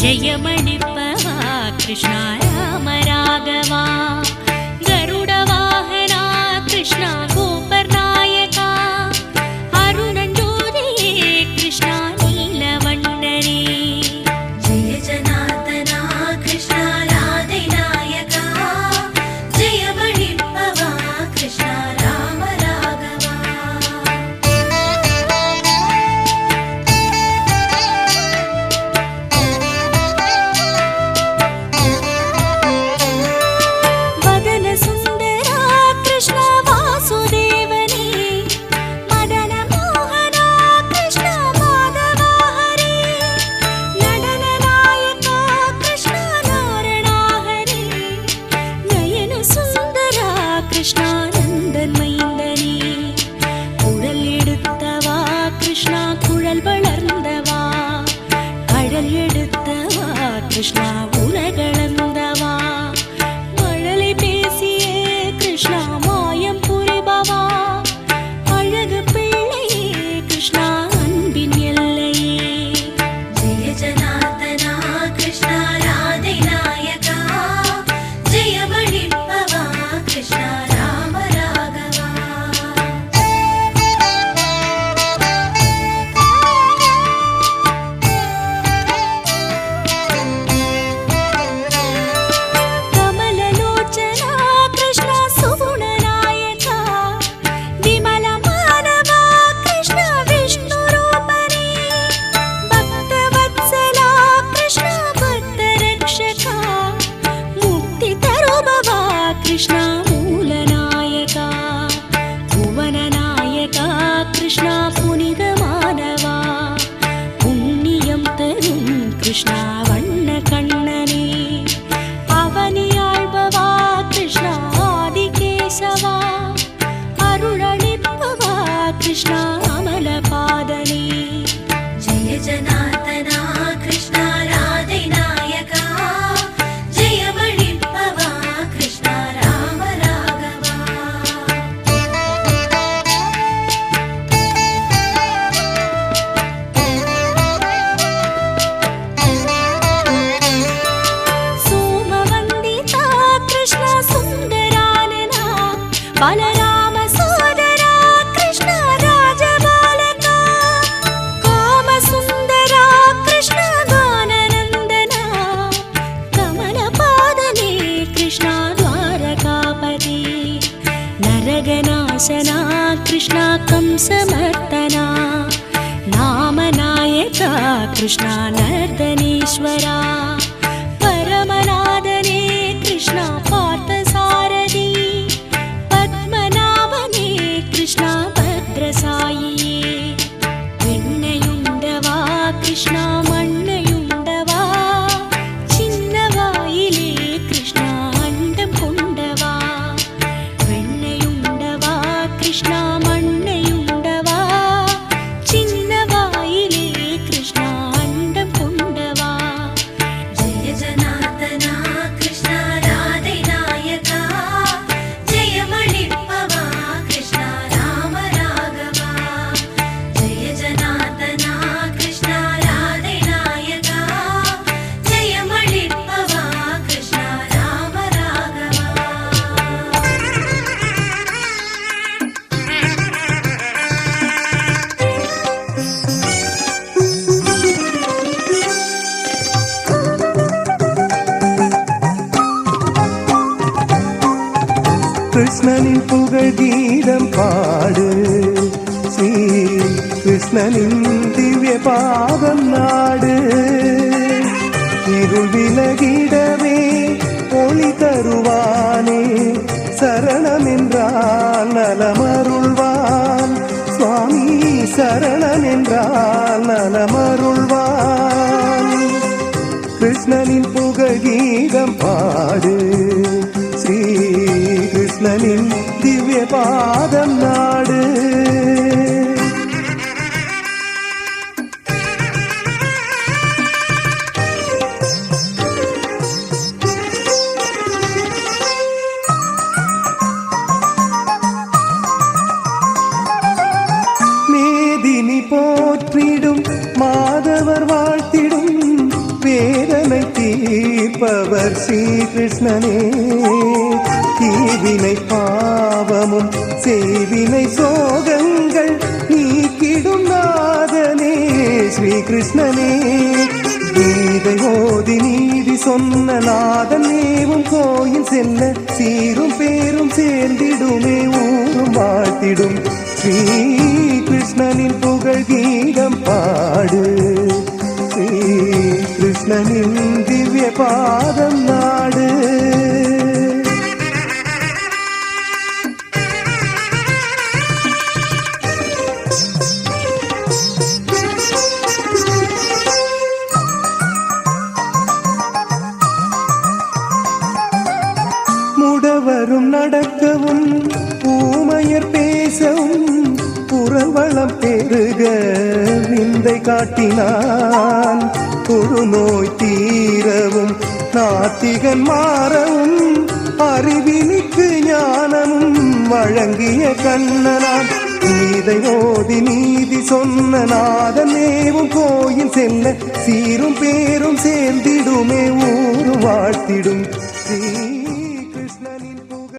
जयमणिपवा कृष्णा राम राघवा गरुडवाहना कृष्णा गोपर्नायका अरुणज्योतिये कृष्णा नीलवण्डने जय जनार्दना कृष्णा राधिनायका जयमणिपवा कृष्णा राम राघवा वदन सुन्दरा कृष्ण वासुदेवने मदन मोहना कृष्ण माधवा हरे नडन नायका कृष्ण नारणा हरे नयन सुन्दरा कृष्णानन्दन मैन्दने कुழல் எடுத்தவா कृष्णा कुழல் வளர்ந்தவா கடல் எடுத்தவா कृष्णा உலகளந்தவா மழலை பேசியே कृष्णा மாயம் புரிபவா அழகு பிள்ளையே कृष्णा அன்பின் எல்லையே जय जनार्दना कृष्णा राधिनायका जयमणिपवा कृष्णा राम राघवा कमललोचना कृष्ण सुगुणनायका विमल मानवा कृष्ण विष्णुरूपने भक्तवत्सला कृष्ण भक्तरक्षका मुक्तितरुभवा कृष्ण मूलनायका भुवननायका कृष्ण पुनितमानवा पुण्यं तरुं कृष्ण वण्णकण्णने அவனியாழ்பவா கிருஷ்ணா ஆதிகேசவா அருளளிப்பவா கிருஷ்ணா அமலபாதனே जय जनार्दना कृष्णा राधिनायका जयमणिपवा कृष्णा राम राघवा सोमवन्दिता कृष्ण सुन्दरानना बलराम सोदरा कृष्ण राजबालका कामसुन्दरा कृष्ण गाननन्दना कमलपादने कृष्ण द्वारकापति नरगनाशना कृष्ण कंसमर्दना नामनायका कृष्ण नर्दनेश्वरा परमनादने कृष्ण पार्थसारथी पद्मनाभने कृष्ण भद्रसायिये வெண்ணையுண்டவா கிருஷ்ணா மண்ணையுண்டவா சின்னவாயிலே கிருஷ்ணா அண்டம் கொண்டவா வெண்ணையுண்டவா கிருஷ்ணா மண்ணையுண்டவா சின்னவாயிலே கிருஷ்ணா அண்டம் கொண்டவா जय जनार्दना कृष्णा राधिनायका जयमणिपवा कृष्णा राम राघवा जय जनार्दना कृष्णा राधिनायका जयमणिपवा कृष्णा राम राघवा கிருஷ்ணனின் புகழ் கீதம் பாடு ஸ்ரீ கிருஷ்ணனின் திவ்ய பாதம் நாடு இருள் விலகிடவே ஒளி தருவானே சரணம் என்றால் நலமருள்வான் சுவாமி சரணம் என்றால் நலமருள்வான் கிருஷ்ணனின் புகழ் கீதம் பாடு ஸ்ரீ கிருஷ்ணனின் திவ்ய பாதம் நாடு மேதினி போற்றிடும் மாதவர் வாழ்த்திடும் வேத தீர்ப்பவர் ஸ்ரீகிருஷ்ணனே தீவினை பாவமும் செய்வினை சோகங்கள் நீக்கிடும் நாதனே ஸ்ரீகிருஷ்ணனே கீதை ஓதி நீதி சொன்ன நாதன் நேவும் கோயில் செல்ல சீரும் பேரும் சேர்ந்திடுமே ஊரும் வாழ்த்திடும் ஸ்ரீ கிருஷ்ணனின் புகழ் கீதம் பாடு ஸ்ரீ கிருஷ்ணனின் திவ்ய பாதம் நாடு முடவரும் நடக்கவும் ஊமையர் பேசவும் புறவளம் பெருக விந்தை காட்டினான் தொழுநோய் தீரவும் நாத்திகன் மாறவும் அறிவினிக்கு ஞானமும் வழங்கிய கண்ணனான் கீதை ஓதி நீதி சொன்ன நாதனேவும் கோயில் செல்ல சீரும் பேரும் சேர்ந்திடுமே ஊரும் வாழ்த்திடும் ஸ்ரீ